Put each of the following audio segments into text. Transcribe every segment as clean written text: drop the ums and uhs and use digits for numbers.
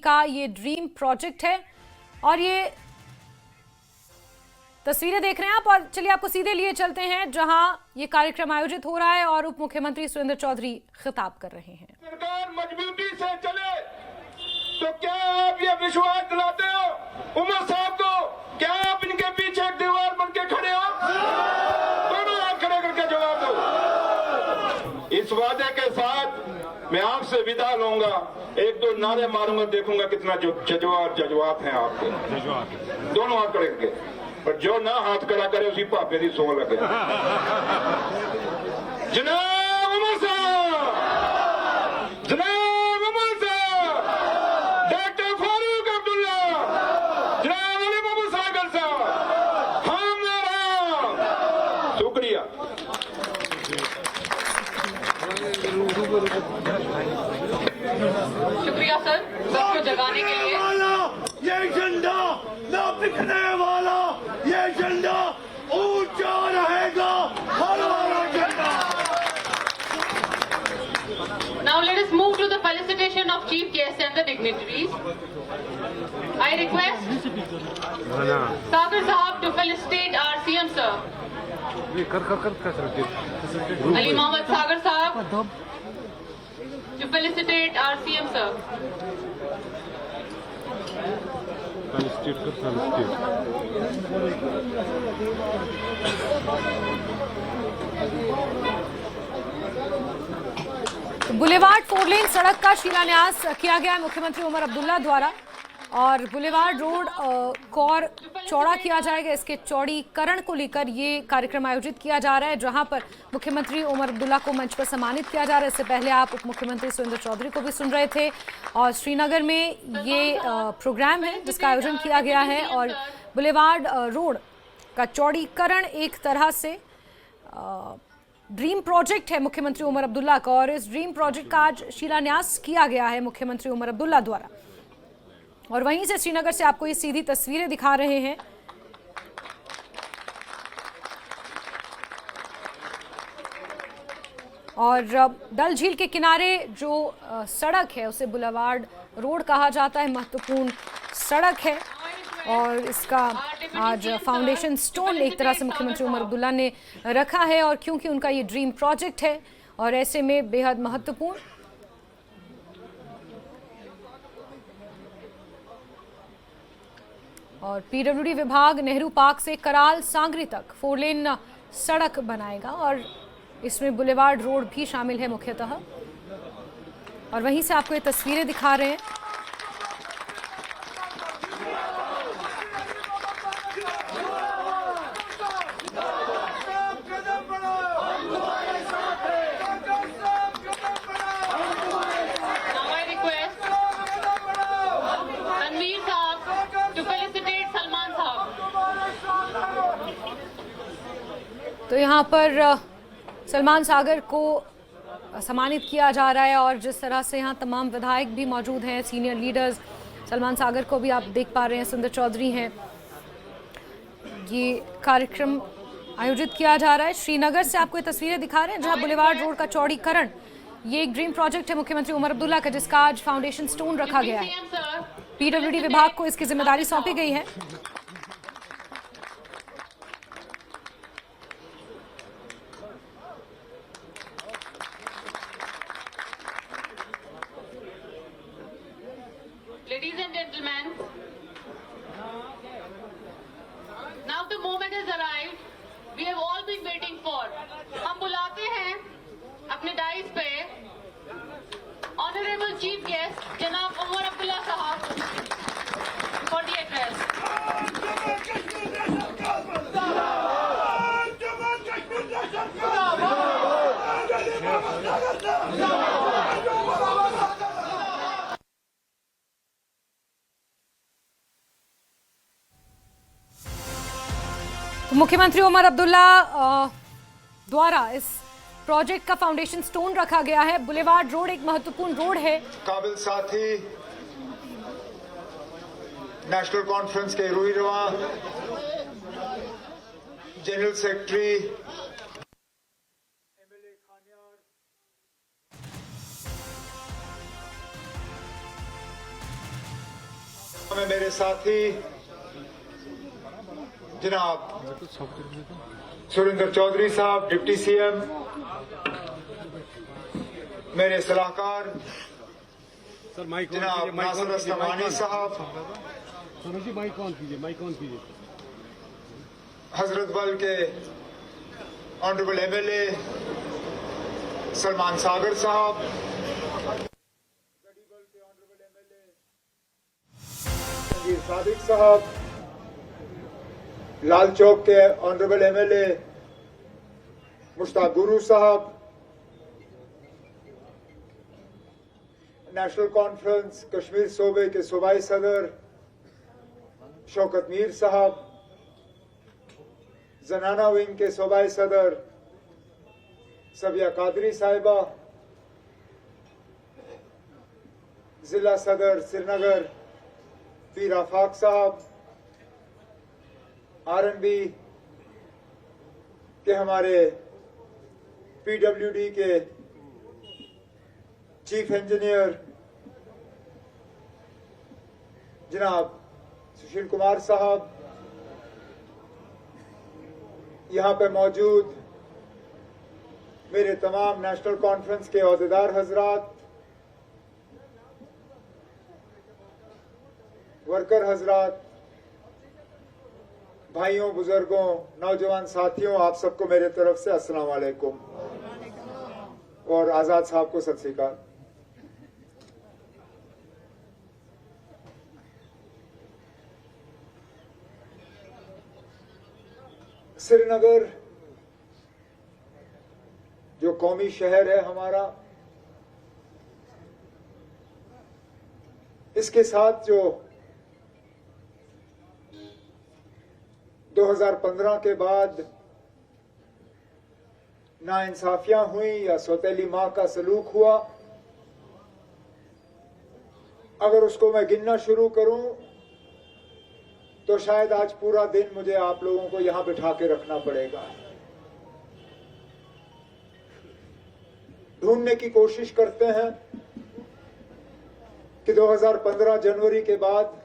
का ये dream project है और ये तस्वीरें देख रहे हैं आप। और चलिए आपको सीधे लिए चलते हैं जहां ये कार्यक्रम आयोजित हो रहा है और उप मुख्यमंत्री सुरेंद्र चौधरी खिताब कर रहे हैं। सरकार मजबूती से चले तो क्या आप ये विश्वास दिलाते हो उमर साहब को? क्या आप इनके पीछे एक दीवार बन के खड़े हो? दोनों हाथ खड़े करके जवाब दो। इस वादे के साथ मैं आपसे विदा लूंगा, एक दो नारे मारूंगा, देखूंगा कितना जज्बात हैं आपके। दोनों हाथ खड़े करके, पर जो ना हाथ खड़ा करे उसी पापे की सौ लगे। जनाब उमर साहब, जनाब उमर साहब, डॉक्टर फारूक अब्दुल्ला, जनाब अली मोहम्मद सागर साहब, हम शुक्रिया। शुक्रिया सर, सबको जगाने के लिए। ये झंडा ना बिकने वाला, ये झंडा ऊंचा रहेगा, हमारा झंडा। Now let us move to the felicitation of chief guests and the dignitaries. I request Sagar Sahab to felicitate our CM sir. Ali Mohammed Sagar Sahab to felicitate our CM sir. Boulevard 4 लेन सड़क का शिलान्यास किया गया है मुख्यमंत्री उमर अब्दुल्ला द्वारा और boulevard road को और चौड़ा किया जाएगा। इसके चौड़ीकरण को लेकर ये कार्यक्रम आयोजित किया जा रहा है जहां पर मुख्यमंत्री उमर अब्दुल्ला को मंच पर सम्मानित किया जा रहा है। इससे पहले आप उप मुख्यमंत्री सुरेंद्र चौधरी को भी सुन रहे थे और श्रीनगर में ये प्रोग्राम है जिसका आयोजन किया गया है और बुलेवार्ड रोड का चौड़ीकरण एक तरह से ड्रीम प्रोजेक्ट है मुख्यमंत्री उमर अब्दुल्ला का और इस ड्रीम प्रोजेक्ट का आज शिलान्यास किया गया है मुख्यमंत्री उमर अब्दुल्ला द्वारा। और वहीं से श्रीनगर से आपको ये सीधी तस्वीरें दिखा रहे हैं। और डल झील के किनारे जो सड़क है उसे बुलेवार्ड रोड कहा जाता है, महत्वपूर्ण सड़क है और इसका आज फाउंडेशन स्टोन एक तरह से मुख्यमंत्री उमर अब्दुल्ला ने रखा है और क्योंकि उनका ये ड्रीम प्रोजेक्ट है और ऐसे में बेहद महत्वपूर्ण। और पीडब्ल्यूडी विभाग नेहरू पार्क से कराल सांगरी तक 4 लेन सड़क बनाएगा और इसमें बुलेवार्ड रोड भी शामिल है मुख्यतः। और वहीं से आपको ये तस्वीरें दिखा रहे हैं। तो यहाँ पर सलमान सागर को सम्मानित किया जा रहा है और जिस तरह से यहाँ तमाम विधायक भी मौजूद हैं, सीनियर लीडर्स, सलमान सागर को भी आप देख पा रहे हैं, सुरेंद्र चौधरी हैं। ये कार्यक्रम आयोजित किया जा रहा है श्रीनगर से आपको ये तस्वीरें दिखा रहे हैं जहाँ बुलेवार्ड रोड का चौड़ीकरण ये एक ड्रीम प्रोजेक्ट है मुख्यमंत्री उमर अब्दुल्ला का जिसका आज फाउंडेशन स्टोन रखा गया है। पीडब्ल्यूडी विभाग को इसकी जिम्मेदारी सौंपी गई है। Ladies and gentlemen, now the moment has arrived. We have all been waiting for. हम बुलाते हैं अपने डाइस पे ऑनरेबल चीफ गेस्ट जनाब उमर अब्दुल्ला साहब for the address. मुख्यमंत्री उमर अब्दुल्ला द्वारा इस प्रोजेक्ट का फाउंडेशन स्टोन रखा गया है। बुलेवार्ड रोड एक महत्वपूर्ण रोड है। काबिल साथी नेशनल कॉन्फ्रेंस के रूही रवा जनरल सेक्रेटरी में मेरे साथी जनाब सुरेंद्र चौधरी साहब डिप्टी सीएम, मेरे सलाहकार जनाब नासिर अस्लमानी साहब, हजरत बल के ऑनरेबल एमएलए सलमान सागर साहब, संजीव सादिक साहब, लाल चौक के ऑनरेबल एमएलए मुश्ताक गुरु साहब, नेशनल कॉन्फ्रेंस कश्मीर सूबे के सूबाई सदर शौकत मीर साहब, जनाना विंग के सूबाई सदर सबिया कादरी साहिबा, जिला सदर श्रीनगर पीर आफाक साहब, आरएनबी के हमारे पीडब्ल्यूडी के चीफ इंजीनियर जनाब सुशील कुमार साहब, यहां पे मौजूद मेरे तमाम नेशनल कॉन्फ्रेंस के ओहदेदार हजरात, वर्कर हजरात, भाइयों, बुजुर्गों, नौजवान साथियों, आप सबको मेरे तरफ से अस्सलाम वालेकुम और आजाद साहब को सत श्री अकाल। श्रीनगर जो कौमी शहर है हमारा, इसके साथ जो 2015 के बाद नाइंसाफियां हुई या सौतेली मां का सलूक हुआ, अगर उसको मैं गिनना शुरू करूं तो शायद आज पूरा दिन मुझे आप लोगों को यहां बिठा के रखना पड़ेगा। ढूंढने की कोशिश करते हैं कि 2015 जनवरी के बाद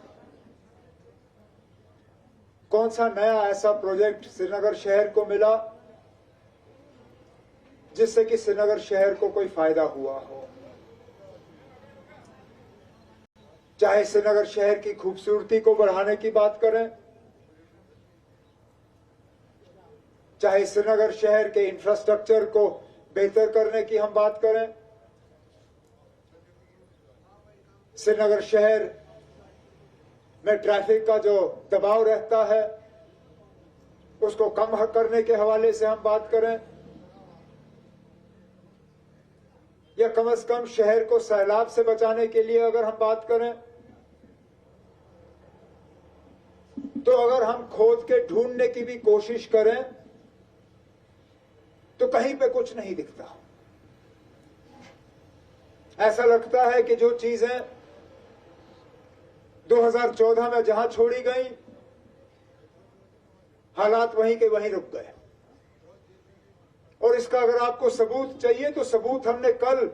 कौन सा नया ऐसा प्रोजेक्ट श्रीनगर शहर को मिला जिससे कि श्रीनगर शहर को कोई फायदा हुआ हो। चाहे श्रीनगर शहर की खूबसूरती को बढ़ाने की बात करें, चाहे श्रीनगर शहर के इंफ्रास्ट्रक्चर को बेहतर करने की हम बात करें, श्रीनगर शहर में ट्रैफिक का जो दबाव रहता है उसको कम करने के हवाले से हम बात करें, या कम से कम शहर को सैलाब से बचाने के लिए अगर हम बात करें, तो अगर हम खोद के ढूंढने की भी कोशिश करें तो कहीं पे कुछ नहीं दिखता। ऐसा लगता है कि जो चीजें 2014 में जहां छोड़ी गई, हालात वहीं के वहीं रुक गए। और इसका अगर आपको सबूत चाहिए तो सबूत हमने कल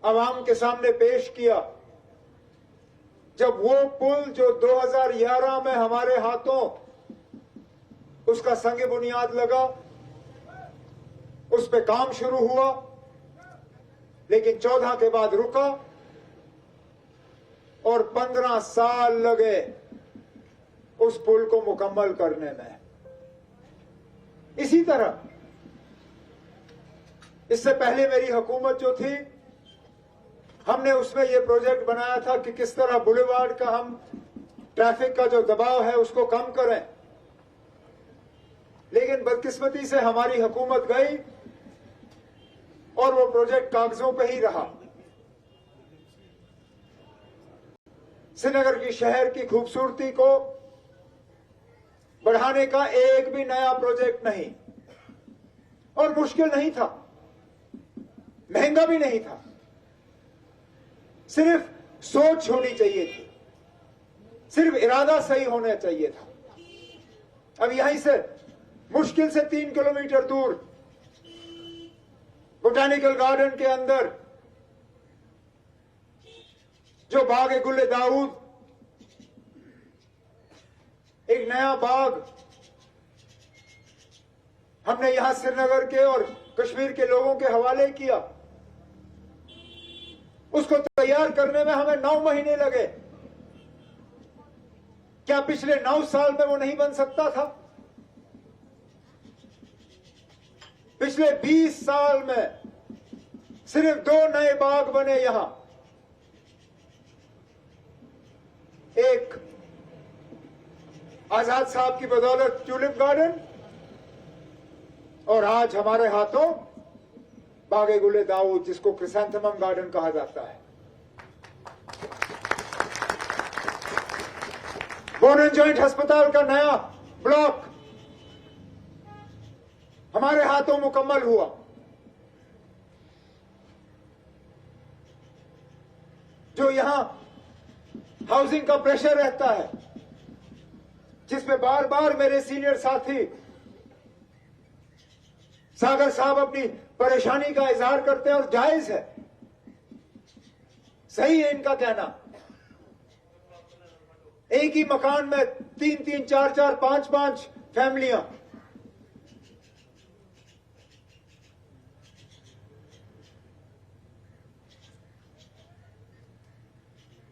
अवाम के सामने पेश किया, जब वो पुल जो 2011 में हमारे हाथों उसका संग बुनियाद लगा, उस पे काम शुरू हुआ, लेकिन 14 के बाद रुका और 15 साल लगे उस पुल को मुकम्मल करने में। इसी तरह इससे पहले मेरी हुकूमत जो थी, हमने उसमें यह प्रोजेक्ट बनाया था कि किस तरह बुलेवार्ड का हम ट्रैफिक का जो दबाव है उसको कम करें, लेकिन बदकिस्मती से हमारी हुकूमत गई और वो प्रोजेक्ट कागजों पे ही रहा। श्रीनगर की शहर की खूबसूरती को बढ़ाने का एक भी नया प्रोजेक्ट नहीं, और मुश्किल नहीं था, महंगा भी नहीं था, सिर्फ सोच होनी चाहिए थी, सिर्फ इरादा सही होना चाहिए था। अब यहीं से मुश्किल से 3 किलोमीटर दूर बोटानिकल गार्डन के अंदर जो बाग गुल दाऊद एक नया बाग हमने यहां श्रीनगर के और कश्मीर के लोगों के हवाले किया। उसको तैयार करने में हमें 9 महीने लगे। क्या पिछले 9 साल में वो नहीं बन सकता था? पिछले 20 साल में सिर्फ 2 नए बाग बने यहां। एक आजाद साहब की बदौलत ट्यूलिप गार्डन, और आज हमारे हाथों बागे गुले दाऊद, जिसको क्रिसैंथेमम गार्डन कहा जाता है। बोन एंड जॉइंट अस्पताल का नया ब्लॉक हमारे हाथों मुकम्मल हुआ। जो यहां हाउसिंग का प्रेशर रहता है, जिसमें बार बार मेरे सीनियर साथी सागर साहब अपनी परेशानी का इजहार करते हैं, और जायज है, सही है इनका कहना। एक ही मकान में 3-3, 4-4, 5-5 फैमिलियां,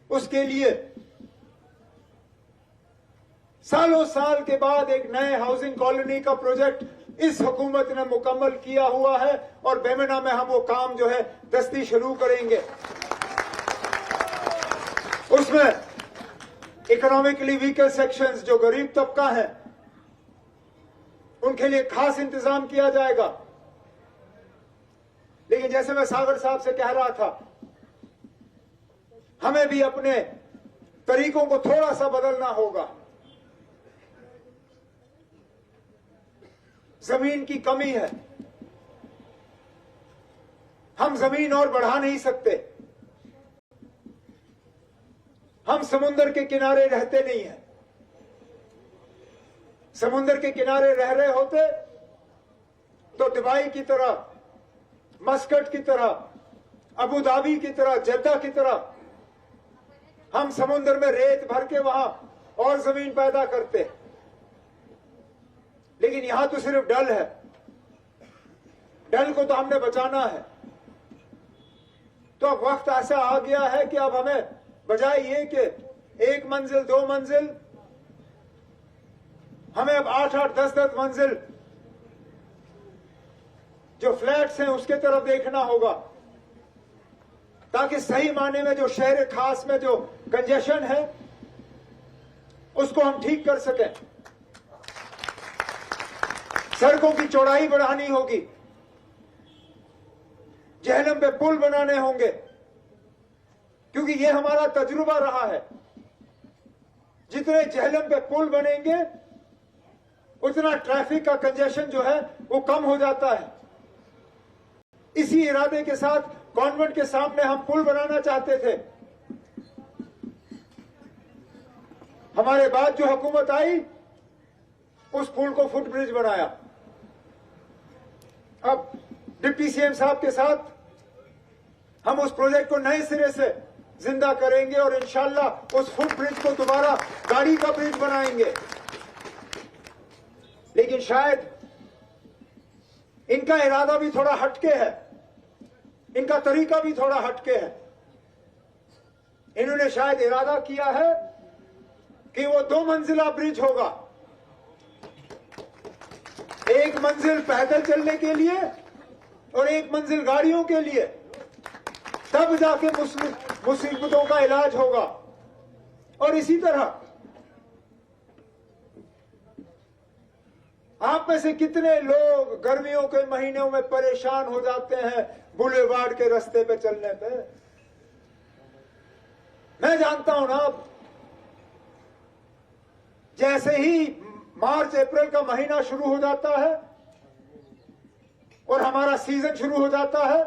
उसके लिए सालों साल के बाद एक नए हाउसिंग कॉलोनी का प्रोजेक्ट इस हुकूमत ने मुकम्मल किया हुआ है, और बेमना में हम वो काम जो है दस्ती शुरू करेंगे। उसमें इकोनॉमिकली वीकर सेक्शंस, जो गरीब तबका है, उनके लिए खास इंतजाम किया जाएगा। लेकिन जैसे मैं सागर साहब से कह रहा था, हमें भी अपने तरीकों को थोड़ा सा बदलना होगा। जमीन की कमी है, हम जमीन और बढ़ा नहीं सकते। हम समुद्र के किनारे रहते नहीं हैं। समुद्र के किनारे रह रहे होते तो दुबई की तरह, मस्कट की तरह, अबू धाबी की तरह, जद्दा की तरह हम समुद्र में रेत भर के वहां और जमीन पैदा करते। लेकिन यहां तो सिर्फ डल है। डल को तो हमने बचाना है। तो अब वक्त ऐसा आ गया है कि अब हमें बजाय ये कि 1 मंजिल 2 मंजिल, हमें अब 8-8, 10-10 मंजिल जो फ्लैट्स हैं उसके तरफ देखना होगा, ताकि सही माने में जो शहर खास में जो कंजेशन है उसको हम ठीक कर सकें। सड़कों की चौड़ाई बढ़ानी होगी, जहलम पे पुल बनाने होंगे, क्योंकि ये हमारा तजुर्बा रहा है। जितने जहलम पे पुल बनेंगे उतना ट्रैफिक का कंजेशन जो है वो कम हो जाता है। इसी इरादे के साथ कॉन्वेंट के सामने हम पुल बनाना चाहते थे। हमारे बाद जो हुकूमत आई, उस पुल को फुट ब्रिज बनाया। अब डिप्टी सीएम साहब के साथ हम उस प्रोजेक्ट को नए सिरे से जिंदा करेंगे और इंशाल्लाह उस फुट ब्रिज को दोबारा गाड़ी का ब्रिज बनाएंगे। लेकिन शायद इनका इरादा भी थोड़ा हटके है, इनका तरीका भी थोड़ा हटके है। इन्होंने शायद इरादा किया है कि वो 2 मंजिला ब्रिज होगा, 1 मंजिल पैदल चलने के लिए और 1 मंजिल गाड़ियों के लिए, तब जाके मुसीबतों का इलाज होगा। और इसी तरह आप में से कितने लोग गर्मियों के महीनों में परेशान हो जाते हैं बुलेवार्ड के रास्ते पे चलने पे? मैं जानता हूं ना, जैसे ही मार्च अप्रैल का महीना शुरू हो जाता है और हमारा सीजन शुरू हो जाता है,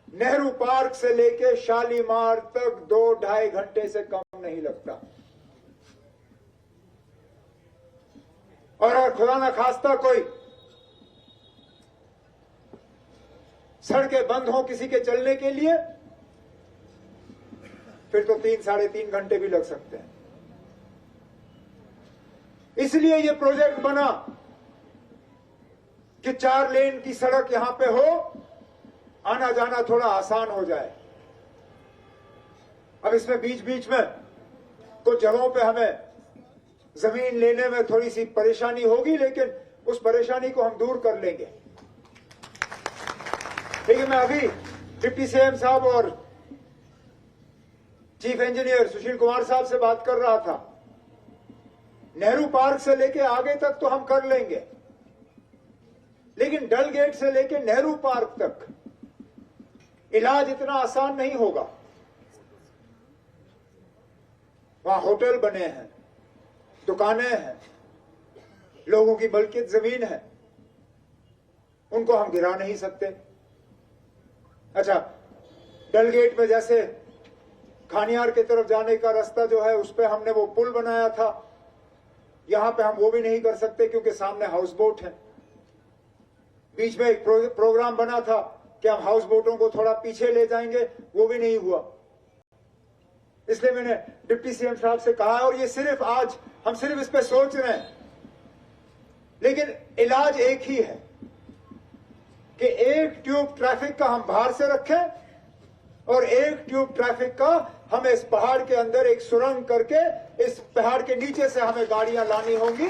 नेहरू पार्क से लेके शालीमार तक 2-2.5 घंटे से कम नहीं लगता। और अगर खुदा ना खास्ता कोई सड़कें बंद हो किसी के चलने के लिए, फिर तो 3-3.5 घंटे भी लग सकते हैं। इसलिए ये प्रोजेक्ट बना कि 4 लेन की सड़क यहां पे हो, आना जाना थोड़ा आसान हो जाए। अब इसमें बीच बीच में कुछ जगहों पे हमें जमीन लेने में थोड़ी सी परेशानी होगी, लेकिन उस परेशानी को हम दूर कर लेंगे। देखिए, मैं अभी डिप्टी सीएम साहब और चीफ इंजीनियर सुशील कुमार साहब से बात कर रहा था। नेहरू पार्क से लेके आगे तक तो हम कर लेंगे, लेकिन डल गेट से लेके नेहरू पार्क तक इलाज इतना आसान नहीं होगा। वहां होटल बने हैं, दुकानें हैं, लोगों की मलकियत जमीन है, उनको हम गिरा नहीं सकते। अच्छा, डल गेट में जैसे खानियार की तरफ जाने का रास्ता जो है उस पर हमने वो पुल बनाया था, यहां पे हम वो भी नहीं कर सकते क्योंकि सामने हाउस बोट है। बीच में एक प्रोग्राम बना था कि हम हाउस बोटों को थोड़ा पीछे ले जाएंगे, वो भी नहीं हुआ। इसलिए मैंने डिप्टी सीएम साहब से कहा, और ये सिर्फ आज हम सिर्फ इस पे सोच रहे हैं, लेकिन इलाज एक ही है कि एक ट्यूब ट्रैफिक का हम बाहर से रखें और एक ट्यूब ट्रैफिक का हमें इस पहाड़ के अंदर एक सुरंग करके इस पहाड़ के नीचे से हमें गाड़ियां लानी होंगी,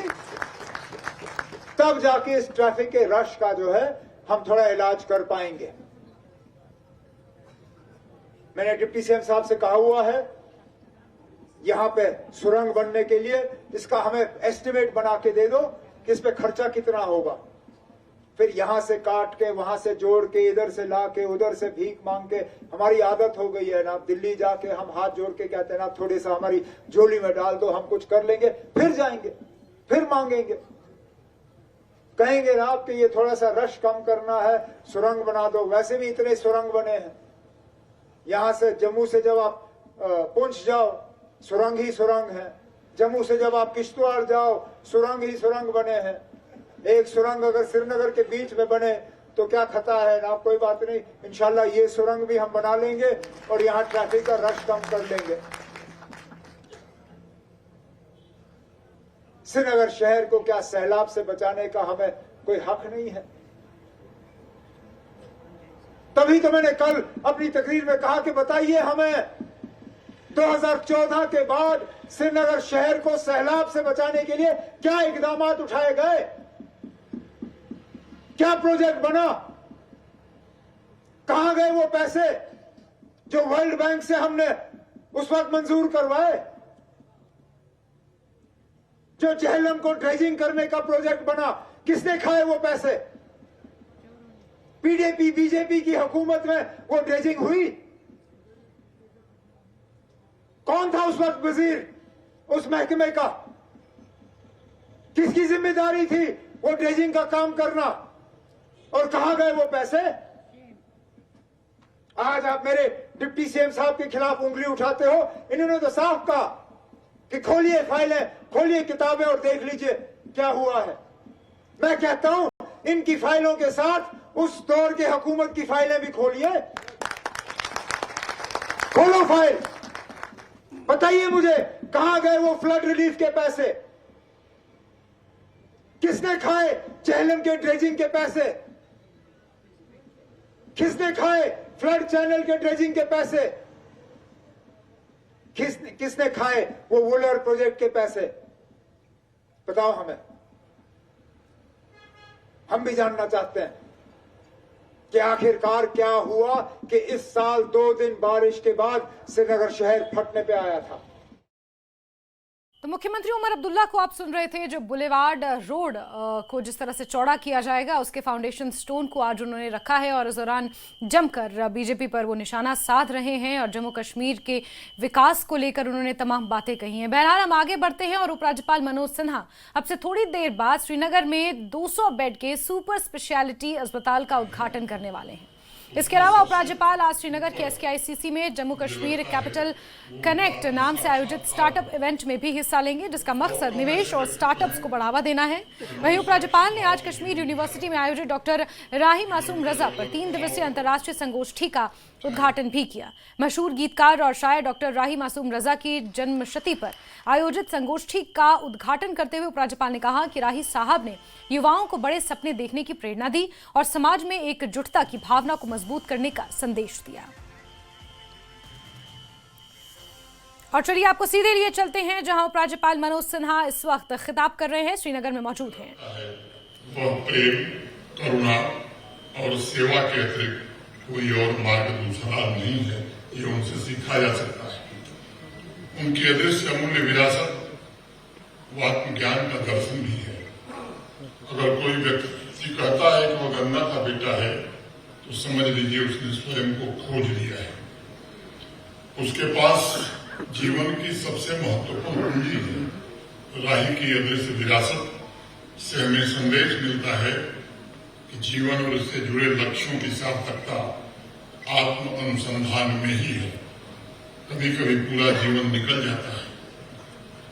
तब जाके इस ट्रैफिक के रश का जो है हम थोड़ा इलाज कर पाएंगे। मैंने डिप्टी सीएम साहब से कहा हुआ है, यहां पे सुरंग बनने के लिए इसका हमें एस्टिमेट बना के दे दो कि इस पे खर्चा कितना होगा। फिर यहां से काट के, वहां से जोड़ के, इधर से ला के, उधर से भीख मांग के, हमारी आदत हो गई है ना। दिल्ली जाके हम हाथ जोड़ के कहते हैं ना, थोड़े सा हमारी झोली में डाल दो, हम कुछ कर लेंगे, फिर जाएंगे, फिर मांगेंगे, कहेंगे ना आपके ये थोड़ा सा रश कम करना है, सुरंग बना दो। वैसे भी इतने सुरंग बने हैं। यहां से जम्मू से जब आप पुंछ जाओ, सुरंग ही सुरंग है। जम्मू से जब आप किश्तवाड़ जाओ, सुरंग ही सुरंग बने हैं। एक सुरंग अगर श्रीनगर के बीच में बने तो क्या खता है ना, कोई बात नहीं, इंशाल्लाह ये सुरंग भी हम बना लेंगे और यहां ट्रैफिक का रश कम कर लेंगे। श्रीनगर शहर को क्या सैलाब से बचाने का हमें कोई हक नहीं है? तभी तो मैंने कल अपनी तकरीर में कहा कि बताइए हमें 2014 के बाद श्रीनगर शहर को सैलाब से बचाने के लिए क्या इकदाम उठाए गए, क्या प्रोजेक्ट बना, कहां गए वो पैसे जो वर्ल्ड बैंक से हमने उस वक्त मंजूर करवाए, जो झेलम को ड्रेजिंग करने का प्रोजेक्ट बना, किसने खाए वो पैसे? पीडीपी बीजेपी की हुकूमत में वो ड्रेजिंग हुई? कौन था उस वक्त वजीर उस महकमे का? किसकी जिम्मेदारी थी वो ड्रेजिंग का काम करना? और कहां गए वो पैसे? आज आप मेरे डिप्टी सीएम साहब के खिलाफ उंगली उठाते हो। इन्होंने तो साफ कहा कि खोलिए फाइलें, खोलिए किताबें और देख लीजिए क्या हुआ है। मैं कहता हूं इनकी फाइलों के साथ उस दौर के हुकूमत की फाइलें भी खोलिए। खोलो फाइल, बताइए मुझे कहां गए वो फ्लड रिलीफ के पैसे? किसने खाए झेलम के ड्रेजिंग के पैसे? किसने खाए फ्लड चैनल के ड्रेजिंग के पैसे? किसने खाए वो वुलर प्रोजेक्ट के पैसे? बताओ हमें। हम भी जानना चाहते हैं कि आखिरकार क्या हुआ कि इस साल 2 दिन बारिश के बाद श्रीनगर शहर फटने पे आया था। तो मुख्यमंत्री उमर अब्दुल्ला को आप सुन रहे थे। जो बुलेवार्ड रोड को जिस तरह से चौड़ा किया जाएगा, उसके फाउंडेशन स्टोन को आज उन्होंने रखा है और इस दौरान जमकर बीजेपी पर वो निशाना साध रहे हैं और जम्मू कश्मीर के विकास को लेकर उन्होंने तमाम बातें कही हैं। बहरहाल हम आगे बढ़ते हैं और उपराज्यपाल मनोज सिन्हा अब से थोड़ी देर बाद श्रीनगर में 200 बेड के सुपर स्पेशलिटी अस्पताल का उद्घाटन करने वाले हैं। इसके अलावा उपराज्यपाल आज श्रीनगर के SKICC में जम्मू कश्मीर कैपिटल कनेक्ट नाम से आयोजित स्टार्टअप इवेंट में भी हिस्सा लेंगे, जिसका मकसद निवेश और स्टार्टअप्स को बढ़ावा देना है। वहीं उपराज्यपाल ने आज कश्मीर यूनिवर्सिटी में आयोजित डॉक्टर राही मासूम रजा पर 3 दिवसीय अंतर्राष्ट्रीय संगोष्ठी का उद्घाटन भी किया। मशहूर गीतकार और शायर डॉक्टर राही मासूम रजा की जन्मशती पर आयोजित संगोष्ठी का उद्घाटन करते हुए उपराज्यपाल ने कहा कि राही साहब ने युवाओं को बड़े सपने देखने की प्रेरणा दी और समाज में एकजुटता की भावना को मजबूत करने का संदेश दिया। और चलिए आपको सीधे लिए चलते हैं जहां उपराज्यपाल मनोज सिन्हा इस वक्त खिताब कर रहे हैं, श्रीनगर में मौजूद हैं। वह प्रेम, करुणा और सेवा के अतिरिक्त कोई और मार्ग दूसरा नहीं है, ये उनसे सीखा जा सकता है। उनकी अदृश्य अमूल्य विरासत वो आत्मज्ञान का दर्शन भी है। अगर कोई व्यक्ति कहता है कि वह गंगा का बेटा है तो समझ लीजिए उसने स्वयं को खोज लिया है। उसके पास जीवन की सबसे महत्वपूर्ण पूंजी है। राही की अदृश्य विरासत से हमें संदेश मिलता है कि जीवन और उससे जुड़े लक्ष्यों की सार्थकता आत्म अनुसंधान में ही है। कभी कभी पूरा जीवन निकल जाता है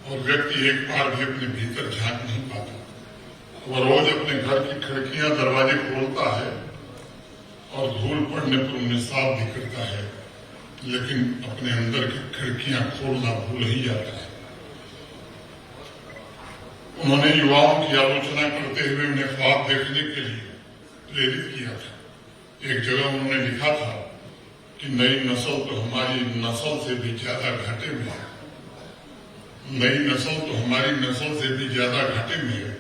और व्यक्ति एक बार भी अपने भीतर झांक नहीं पाता। वह रोज अपने घर की खिड़कियां दरवाजे खोलता है और धूल पड़ने पर उन्हें साफ भी करता है, लेकिन अपने अंदर की खिड़कियां खोलना भूल ही जाता है। उन्होंने युवाओं की आलोचना करते हुए उन्हें ख्वाब देखने के लिए प्रेरित किया था। एक जगह उन्होंने लिखा था कि नई नस्ल तो हमारी नस्ल से भी ज्यादा घाटे में है। नई नस्ल तो हमारी नस्ल से भी ज्यादा घाटे में है।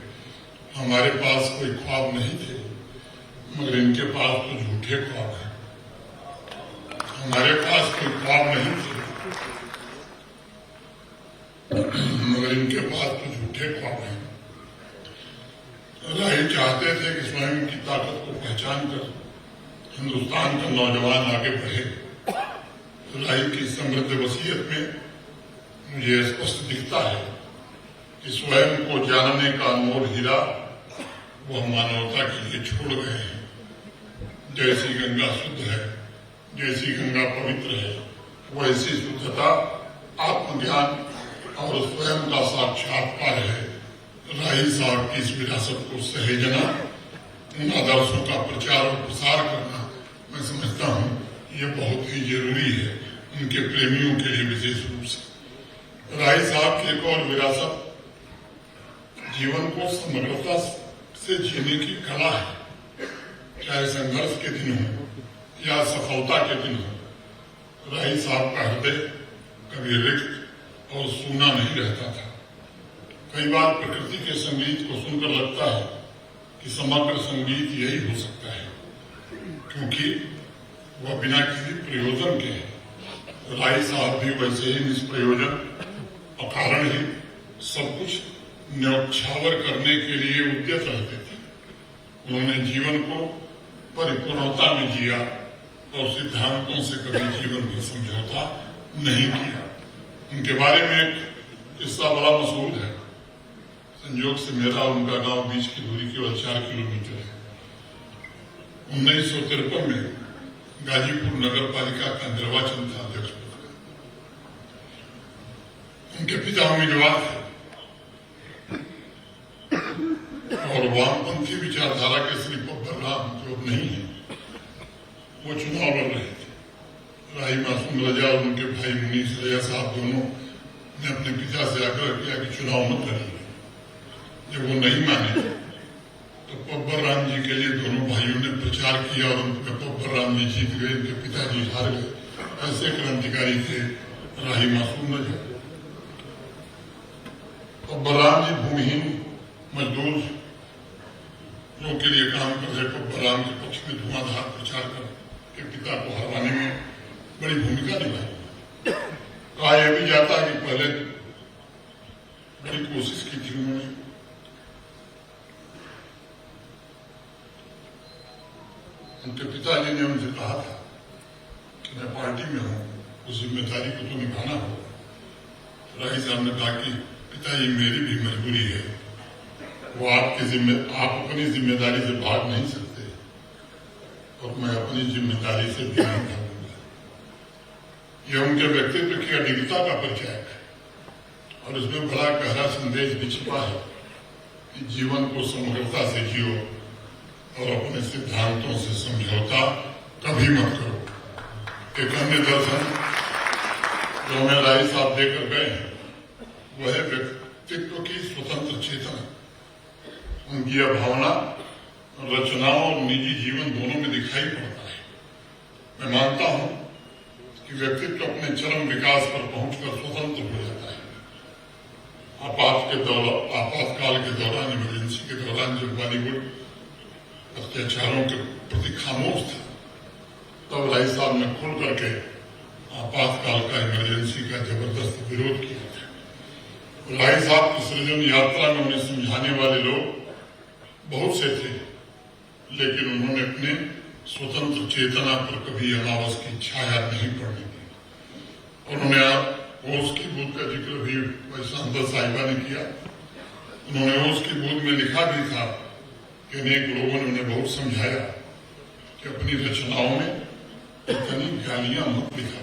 हमारे पास कोई ख्वाब नहीं थे, मगर इनके पास तो झूठे ख्वाब हैं। हमारे पास कोई ख्वाब नहीं थे, मगर इनके पास तो झूठे ख्वाब हैं। राही चाहते थे कि स्वयं की ताकत को पहचान कर हिंदुस्तान का नौजवान आगे बढ़े। राही की समृद्ध वसीयत में मुझे स्पष्ट दिखता है कि स्वयं को जानने का अनमोल हीरा वह मानवता के लिए छोड़ गए हैं। जैसी गंगा शुद्ध है, जैसी गंगा पवित्र है, वैसी शुद्धता आत्मज्ञान और स्वयं का साक्षात्कार है। राही साहब की इस विरासत को सहेजना, उन आदर्शों का प्रचार और प्रसार करना, मैं समझता हूँ ये बहुत ही जरूरी है, उनके प्रेमियों के लिए विशेष रूप से। राही साहब की एक और विरासत जीवन को समग्रता से जीने की कला है। चाहे संघर्ष के दिन हो या सफलता के दिन हो, राही साहब का हृदय कभी रिक्त और सूना नहीं रहता था। कई बार प्रकृति के संगीत को सुनकर लगता है कि समग्र संगीत यही हो सकता है, क्योंकि वह बिना किसी प्रयोजन के है। राही साहब भी वैसे ही निष्प्रयोजन अकारण ही सब कुछ न्यौछावर करने के लिए उद्यत रहते थे। उन्होंने जीवन को परिपूर्णता में जिया और सिद्धांतों से कभी जीवन में समझौता नहीं किया। उनके बारे में एक किस्सा बड़ा मशहूर है। संयोग से मेरा और उनका गांव बीच की दूरी केवल 4 किलोमीटर है। 1953 में गाजीपुर नगर पालिका का निर्वाचन था अध्यक्ष पद का। उनके पिता उम्मीदवार थे और वामपंथी विचारधारा के श्री पब्बर राम, जो अब नहीं है, वो चुनाव लड़ रहे थे। राही मासूम रजा और उनके भाई मुनीस रजा साहब दोनों ने अपने पिता से आग्रह किया कि चुनाव मत लड़िए। जब वो नहीं माने तो पब्बर राम जी के लिए दोनों भाइयों ने प्रचार किया और उनके पब्बर राम जी जीत गए, उनके पिताजी हार गए। ऐसे क्रांतिकारी थे राही मासूम रजा। पब्बर राम जी भूमिहीन मजदूर लोगों के लिए काम कर रहे पब्बर राम के पक्ष में धुआंधार प्रचार कर के पिता को हरवाने में बड़ी भूमिका निभाई। कहा यह भी जाता है कि पहले बड़ी कोशिश की थी उन्होंने। उनके पिताजी ने उनसे कहा था कि मैं पार्टी में हूं, उस जिम्मेदारी को तो निभाना होगा। राही साहब ने कहा कि पिताजी मेरी भी मजबूरी है, वो आप अपनी जिम्मेदारी से भाग नहीं सकते और मैं अपनी जिम्मेदारी से भी नहीं भागूंगा। यह उनके व्यक्तित्व की अडिगता का परिचय है और उसमें बड़ा गहरा संदेश भी छिपा है कि जीवन को समग्रता से जियो और अपने सिद्धांतों से समझौता कभी मत करो। एक अन्य दर्शन जो हमें राय साहब देकर गए हैं वह है व्यक्तित्व की स्वतंत्र चेतना। उनकी यह भावना रचनाओं और निजी जीवन दोनों में दिखाई पड़ता है। मैं मानता हूं कि व्यक्तित्व अपने चरम विकास पर पहुंचकर स्वतंत्र हो जाता है। आपातकाल के दौरान, इमरजेंसी के दौरान जब बॉलीवुड अत्याचारों के प्रति खामोश था, तब राय साहब ने खुल करके आपातकाल का, इमरजेंसी का जबरदस्त विरोध किया था। राय साहब की सृजन यात्रा में उन्हें समझाने वाले लोग बहुत से थे, लेकिन उन्होंने अपने स्वतंत्र चेतना पर कभी अनावश की छाया नहीं पड़ने दी। उन्होंने ओस की बूथ का जिक्र भी सांसद साहिबा ने किया। उन्होंने ओस की बूथ में लिखा भी था कि अनेक लोगों ने उन्हें बहुत समझाया कि अपनी रचनाओं में इतनी गालियां मत लिखा।